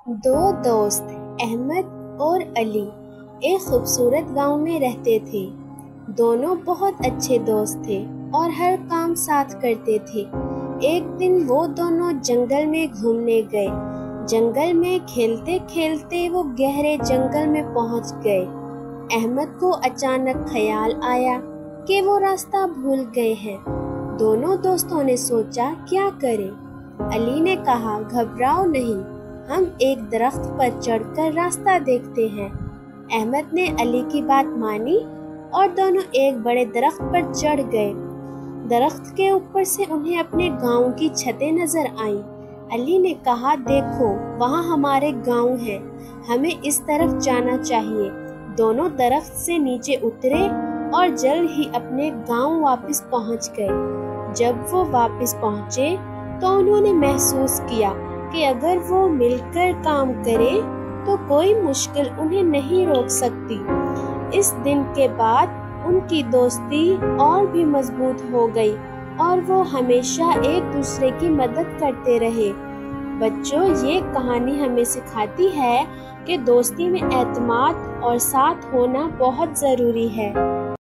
दो दोस्त अहमद और अली एक खूबसूरत गांव में रहते थे। दोनों बहुत अच्छे दोस्त थे और हर काम साथ करते थे। एक दिन वो दोनों जंगल में घूमने गए। जंगल में खेलते खेलते वो गहरे जंगल में पहुंच गए। अहमद को अचानक ख्याल आया कि वो रास्ता भूल गए हैं। दोनों दोस्तों ने सोचा क्या करें। अली ने कहा, घबराओ नहीं, हम एक दरख्त पर चढ़कर रास्ता देखते हैं। अहमद ने अली की बात मानी और दोनों एक बड़े दरख्त पर चढ़ गए। दरख्त के ऊपर से उन्हें अपने गांव की छतें नजर आईं। अली ने कहा, देखो वहाँ हमारे गांव है, हमें इस तरफ जाना चाहिए। दोनों दरख्त से नीचे उतरे और जल्द ही अपने गांव वापस पहुंच गए। जब वो वापस पहुंचे तो उन्होंने महसूस किया कि अगर वो मिलकर काम करें तो कोई मुश्किल उन्हें नहीं रोक सकती। इस दिन के बाद उनकी दोस्ती और भी मजबूत हो गई और वो हमेशा एक दूसरे की मदद करते रहे। बच्चों, ये कहानी हमें सिखाती है कि दोस्ती में एतमाद और साथ होना बहुत ज़रूरी है।